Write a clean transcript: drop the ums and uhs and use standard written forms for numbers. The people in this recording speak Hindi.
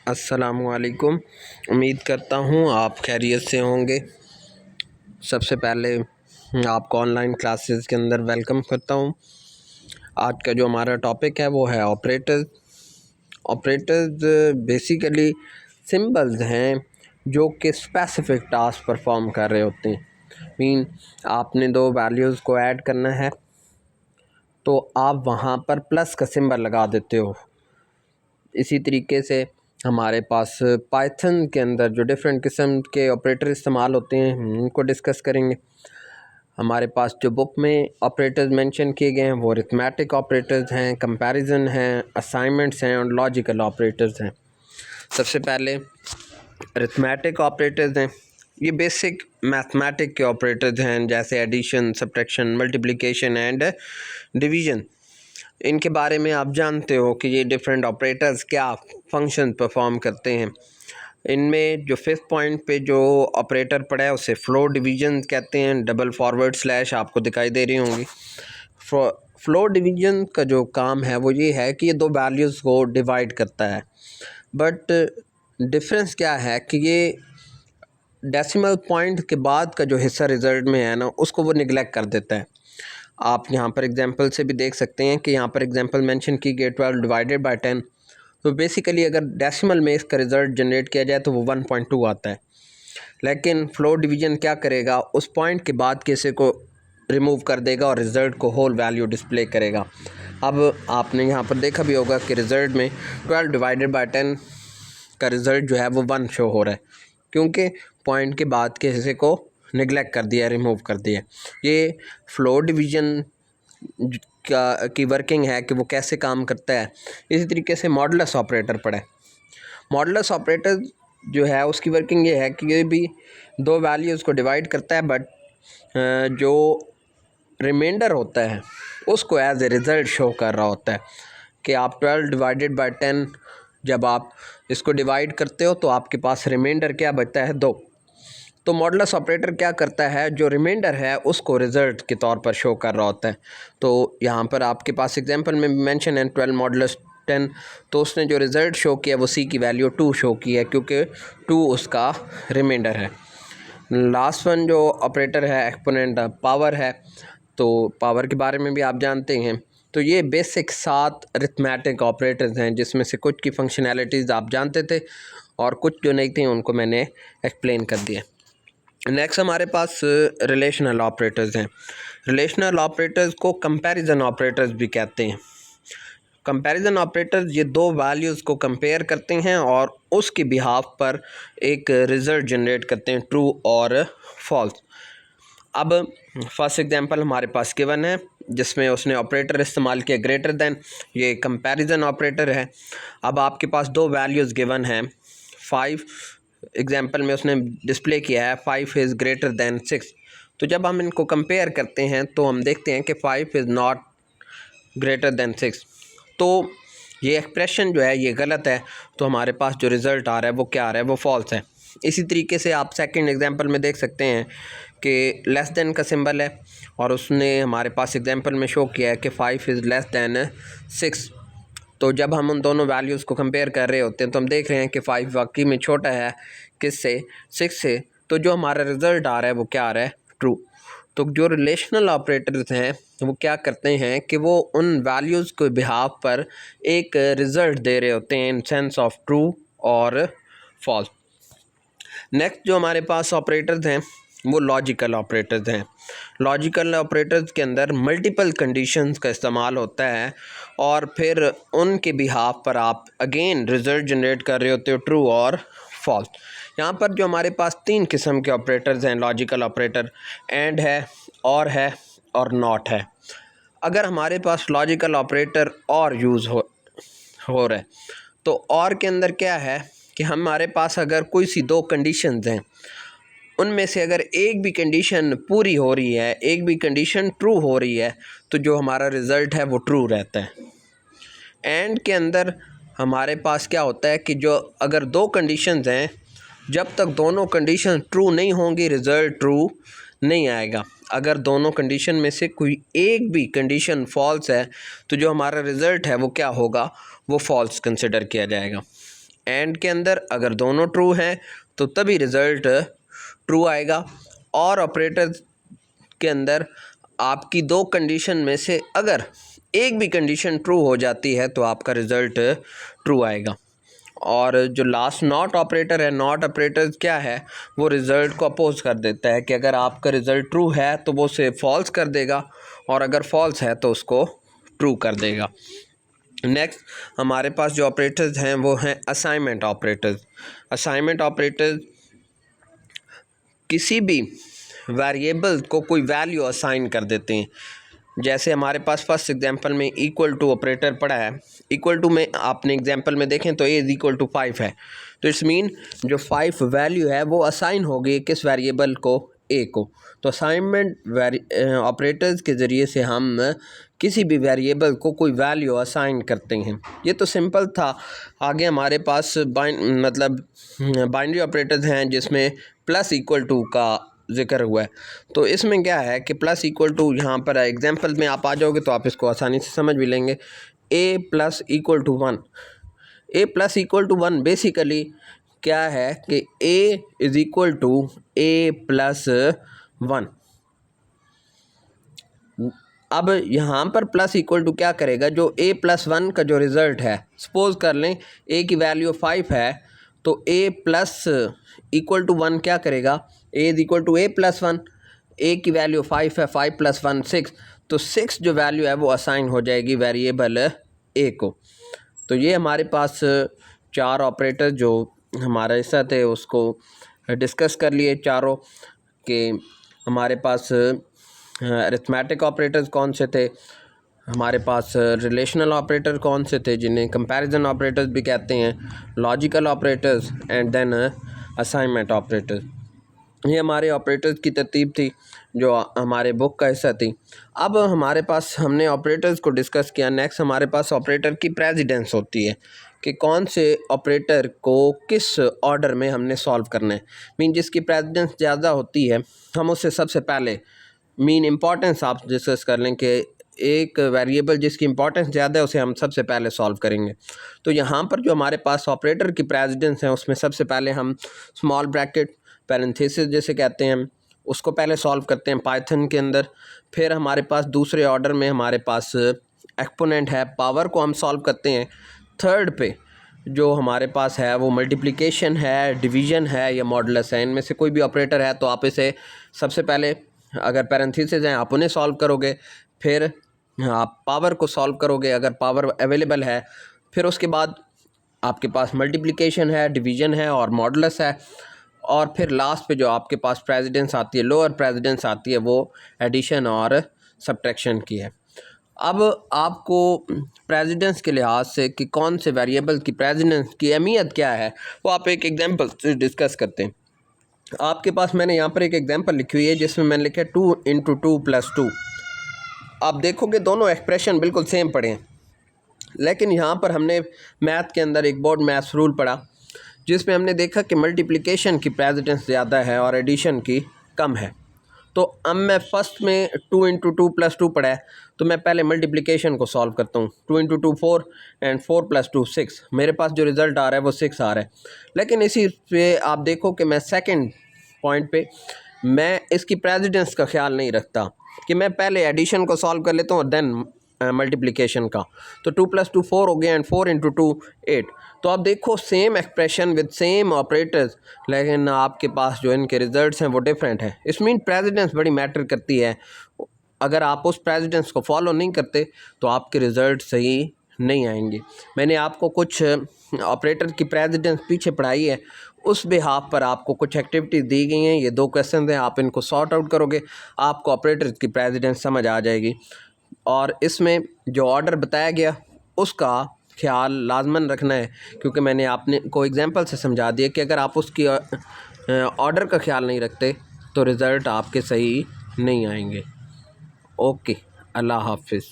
अस्सलामुअलैकुम। उम्मीद करता हूँ आप खैरियत से होंगे। सबसे पहले आपको ऑनलाइन क्लासेस के अंदर वेलकम करता हूँ। आज का जो हमारा टॉपिक है वो है ऑपरेटर्स। ऑपरेटर्स बेसिकली सिंबल्स हैं जो कि स्पेसिफिक टास्क परफॉर्म कर रहे होते हैं। मीन आपने दो वैल्यूज़ को ऐड करना है तो आप वहाँ पर प्लस का सिंबल लगा देते हो। इसी तरीके से हमारे पास पाइथन के अंदर जो डिफरेंट किस्म के ऑपरेटर इस्तेमाल होते हैं उनको डिस्कस करेंगे। हमारे पास जो बुक में ऑपरेटर्स मेंशन किए गए हैं वो अरिथमेटिक ऑपरेटर्स हैं, कंपैरिजन हैं, असाइनमेंट्स हैं और लॉजिकल ऑपरेटर्स हैं। सबसे पहले अरिथमेटिक ऑपरेटर्स हैं। ये बेसिक मैथमेटिक के ऑपरेटर्स हैं, जैसे addition, subtraction, multiplication and division. इनके बारे में आप जानते हो कि ये डिफरेंट ऑपरेटर्स क्या फंक्शन परफॉर्म करते हैं। इनमें जो फिफ्थ पॉइंट पे जो ऑपरेटर पड़ा है उसे फ्लोर डिवीजन कहते हैं। डबल फॉरवर्ड स्लैश आपको दिखाई दे रही होंगी। फ्लोर डिवीजन का जो काम है वो ये है कि ये दो वैल्यूज़ को डिवाइड करता है, बट डिफरेंस क्या है कि ये डेसिमल पॉइंट के बाद का जो हिस्सा रिजल्ट में है ना, उसको वो निगलेक्ट कर देता है। आप यहाँ पर एग्जांपल से भी देख सकते हैं कि यहाँ पर एग्जांपल मेंशन की गई 12 डिवाइडेड बाय 10। तो बेसिकली अगर डेसिमल में इसका रिज़ल्ट जनरेट किया जाए तो वो 1.2 आता है। लेकिन फ्लोर डिवीजन क्या करेगा, उस पॉइंट के बाद के हिस्से को रिमूव कर देगा और रिज़ल्ट को होल वैल्यू डिस्प्ले करेगा। अब आपने यहाँ पर देखा भी होगा कि रिज़ल्ट में 12 डिवाइडेड बाय 10 का रिज़ल्ट जो है वो 1 शो हो रहा है, क्योंकि पॉइंट के बाद के हिस्से को निगलेक्ट कर दिया, रिमूव कर दिया। ये फ्लोर डिवीजन की वर्किंग है कि वो कैसे काम करता है। इसी तरीके से मॉडुलस ऑपरेटर पड़ा है। मॉडुलस ऑपरेटर जो है उसकी वर्किंग ये है कि ये भी दो वैल्यूज़ को डिवाइड करता है, बट जो रिमाइंडर होता है उसको एज ए रिज़ल्ट शो कर रहा होता है कि आप 12 डिवाइडेड बाय 10 जब आप इसको डिवाइड करते हो तो आपके पास रिमाइंडर क्या बचता है, 2। तो मॉडुलस ऑपरेटर क्या करता है, जो रिमाइंडर है उसको रिज़ल्ट के तौर पर शो कर रहा होता है। तो यहाँ पर आपके पास एग्जांपल में मेंशन है 12 मॉडुलस 10, तो उसने जो रिज़ल्ट शो किया वो सी की वैल्यू 2 शो की है, क्योंकि 2 उसका रिमाइंडर है। लास्ट वन जो ऑपरेटर है एक्सपोनेंट पावर है, तो पावर के बारे में भी आप जानते हैं। तो ये बेसिक 7 अरिथमेटिक ऑपरेटर्स हैं, जिसमें से कुछ की फंक्शनैलिटीज़ आप जानते थे और कुछ जो नहीं थी उनको मैंने एक्सप्लेन कर दिया। नेक्स्ट हमारे पास रिलेशनल ऑपरेटर्स हैं। रिलेशनल ऑपरेटर्स को कंपैरिजन ऑपरेटर्स भी कहते हैं। कंपैरिजन ऑपरेटर्स ये दो वैल्यूज़ को कंपेयर करते हैं और उसके बिहाफ पर एक रिज़ल्ट जनरेट करते हैं, ट्रू और फॉल्स। अब फर्स्ट एग्जांपल हमारे पास गिवन है जिसमें उसने ऑपरेटर इस्तेमाल किया ग्रेटर देन, ये कंपैरिजन ऑपरेटर है। अब आपके पास दो वैल्यूज़ गिवन हैं, 5 एग्जांपल में उसने डिस्प्ले किया है 5 इज़ ग्रेटर देन 6। तो जब हम इनको कंपेयर करते हैं तो हम देखते हैं कि 5 इज़ नॉट ग्रेटर देन 6, तो ये एक्सप्रेशन जो है ये गलत है। तो हमारे पास जो रिज़ल्ट आ रहा है वो क्या आ रहा है, वो फॉल्स है। इसी तरीके से आप सेकंड एग्जांपल में देख सकते हैं कि लेस देन का सिंबल है और उसने हमारे पास एग्जांपल में शो किया है कि 5 इज़ लेस देन 6। तो जब हम उन दोनों वैल्यूज़ को कंपेयर कर रहे होते हैं तो हम देख रहे हैं कि 5 वाकई में छोटा है किससे, 6 से। तो जो हमारा रिज़ल्ट आ रहा है वो क्या आ रहा है, ट्रू। तो जो रिलेशनल ऑपरेटर्स हैं वो क्या करते हैं कि वो उन वैल्यूज़ के बिहाफ पर एक रिज़ल्ट दे रहे होते हैं इन सेंस ऑफ ट्रू और फॉल्स। नेक्स्ट जो हमारे पास ऑपरेटर्स हैं वो लॉजिकल ऑपरेटर्स हैं। लॉजिकल ऑपरेटर्स के अंदर मल्टीपल कंडीशंस का इस्तेमाल होता है और फिर उनके बिहाफ पर आप अगेन रिज़ल्ट जनरेट कर रहे होते हो, ट्रू और फॉल्स। यहाँ पर जो हमारे पास 3 किस्म के ऑपरेटर्स हैं लॉजिकल ऑपरेटर, एंड है और नॉट है। अगर हमारे पास लॉजिकल ऑपरेटर और यूज़ हो रहा है तो और के अंदर क्या है कि हमारे पास अगर कोई सी दो कंडीशंस हैं, उनमें से अगर एक भी कंडीशन पूरी हो रही है, एक भी कंडीशन ट्रू हो रही है, तो जो हमारा रिज़ल्ट है वो ट्रू रहता है। एंड के अंदर हमारे पास क्या होता है कि जो अगर दो कंडीशंस हैं, जब तक दोनों कंडीशन ट्रू नहीं होंगी रिज़ल्ट ट्रू नहीं आएगा। अगर दोनों कंडीशन में से कोई एक भी कंडीशन फॉल्स है तो जो हमारा रिज़ल्ट है वो क्या होगा, वो फॉल्स कंसिडर किया जाएगा। एंड के अंदर अगर दोनों ट्रू हैं तो तभी रिज़ल्ट ट्रू आएगा। और ऑपरेटर के अंदर आपकी दो कंडीशन में से अगर एक भी कंडीशन ट्रू हो जाती है तो आपका रिज़ल्ट ट्रू आएगा। और जो लास्ट नॉट ऑपरेटर है, नॉट ऑपरेटर क्या है, वो रिज़ल्ट को अपोज कर देता है कि अगर आपका रिज़ल्ट ट्रू है तो वो उसे फॉल्स कर देगा और अगर फॉल्स है तो उसको ट्रू कर देगा। नेक्स्ट हमारे पास जो ऑपरेटर्स हैं वो हैं असाइनमेंट ऑपरेटर्स। असाइनमेंट ऑपरेटर्स किसी भी वेरिएबल को कोई वैल्यू असाइन कर देते हैं। जैसे हमारे पास फर्स्ट एग्जांपल में इक्वल टू ऑपरेटर पड़ा है। इक्वल टू में आपने एग्जांपल में देखें तो ए इज़ इक्वल टू 5 है, तो इट्स मीन जो 5 वैल्यू है वो असाइन होगी किस वेरिएबल को, ए को। तो असाइनमेंट ऑपरेटर्स के ज़रिए से हम किसी भी वेरिएबल को कोई वैल्यू असाइन करते हैं। ये तो सिंपल था। आगे हमारे पास बाइनरी ऑपरेटर्स हैं जिसमें प्लस इक्वल टू का ज़िक्र हुआ है। तो इसमें क्या है कि प्लस इक्वल टू, यहाँ पर एग्जांपल में आप आ जाओगे तो आप इसको आसानी से समझ भी लेंगे। A plus equal to 1, a plus equal to 1 basically क्या है कि a is equal to a plus 1। अब यहाँ पर प्लस इक्वल टू क्या करेगा, जो ए प्लस 1 का जो रिज़ल्ट है, सपोज़ कर लें ए की वैल्यू 5 है तो ए प्लस इक्वल टू 1 क्या करेगा, a is equal to a plus 1, a की वैल्यू 5 है, 5 प्लस 1 6, तो 6 जो वैल्यू है वो असाइन हो जाएगी वेरिएबल ए को। तो ये हमारे पास 4 ऑपरेटर जो हमारा हिस्सा थे उसको डिस्कस कर लिए चारों के। हमारे पास अरिथमेटिक ऑपरेटर्स कौन से थे, हमारे पास रिलेशनल ऑपरेटर कौन से थे जिन्हें कंपैरिजन ऑपरेटर्स भी कहते हैं, logical operators and then assignment operators. ये हमारे ऑपरेटर्स की तरतीब थी जो हमारे बुक का हिस्सा थी। अब हमारे पास हमने ऑपरेटर्स को डिस्कस किया। नेक्स्ट हमारे पास ऑपरेटर की प्रेसिडेंस होती है कि कौन से ऑपरेटर को किस ऑर्डर में हमने सॉल्व करना है। मीन जिसकी प्रेसिडेंस ज़्यादा होती है हम उससे सबसे पहले मीन इम्पॉर्टेंस आप डिस्कस कर लें कि एक वेरिएबल जिसकी इंपॉर्टेंस ज़्यादा है उसे हम सबसे पहले सॉल्व करेंगे। तो यहाँ पर जो हमारे पास ऑपरेटर की प्रेसिडेंस है उसमें सबसे पहले हम स्मॉल ब्रैकेट पैरेंथेसिस जैसे कहते हैं उसको पहले सॉल्व करते हैं पाइथन के अंदर। फिर हमारे पास दूसरे ऑर्डर में हमारे पास एक्सपोनेंट है, पावर को हम सॉल्व करते हैं। थर्ड पे जो हमारे पास है वो मल्टीप्लिकेशन है, डिवीज़न है या मॉडुलस है। इनमें से कोई भी ऑपरेटर है तो आप इसे सबसे पहले अगर पैरेंथेसिस हैं आप उन्हें सॉल्व करोगे, फिर आप पावर को सॉल्व करोगे अगर पावर अवेलेबल है, फिर उसके बाद आपके पास मल्टीप्लिकेशन है, डिवीज़न है और मॉडुलस है, और फिर लास्ट पे जो आपके पास प्रेसिडेंस आती है, लोअर प्रेसिडेंस आती है, वो एडिशन और सब्ट्रैक्शन की है। अब आपको प्रेसिडेंस के लिहाज से कि कौन से वेरिएबल की प्रेसिडेंस की अहमियत क्या है वो आप एक एग्जांपल से डिस्कस करते हैं। आपके पास मैंने यहाँ पर एक एग्जांपल लिखी हुई है जिसमें मैंने लिखा है 2 × 2 + 2। आप देखोगे दोनों एक्सप्रेशन बिल्कुल सेम पड़े हैं, लेकिन यहाँ पर हमने मैथ के अंदर एक बोर्ड मैथ्स रूल पढ़ा जिसमें हमने देखा कि मल्टीप्लिकेशन की प्रेसिडेंस ज़्यादा है और एडिशन की कम है। तो अब मैं फर्स्ट में 2 × 2 + 2 पढ़ा है तो मैं पहले मल्टीप्लिकेशन को सॉल्व करता हूँ। 2 × 2 4 एंड 4 + 2 6। मेरे पास जो रिज़ल्ट आ रहा है वो 6 आ रहा है। लेकिन इसी पे आप देखो कि मैं सेकंड पॉइंट पे मैं इसकी प्रेसिडेंस का ख्याल नहीं रखता कि मैं पहले एडिशन को सॉल्व कर लेता हूँ और देन मल्टीप्लिकेशन का। तो 2 + 2 4 हो गया एंड 4 × 2 8। तो आप देखो same expression with same operators, लेकिन आपके पास जो इनके रिजल्ट्स हैं वो डिफरेंट है। इस मीन प्रेसिडेंस बड़ी मैटर करती है। अगर आप उस प्रेसिडेंस को फॉलो नहीं करते तो आपके रिज़ल्ट सही नहीं आएंगे। मैंने आपको कुछ ऑपरेटर की प्रेसिडेंस पीछे पढ़ाई है, उस बिहाफ पर आपको कुछ एक्टिविटीज़ दी गई हैं। ये 2 क्वेश्चन हैं, आप इनको सॉर्ट आउट करोगे आपको ऑपरेटर की प्रेसिडेंस समझ आ जाएगी। और इसमें जो ऑर्डर बताया गया उसका ख्याल लाजमन रखना है, क्योंकि मैंने आपने को एग्जांपल से समझा दिया कि अगर आप उसकी ऑर्डर का ख्याल नहीं रखते तो रिज़ल्ट आपके सही नहीं आएंगे। ओके, अल्लाह हाफिज़।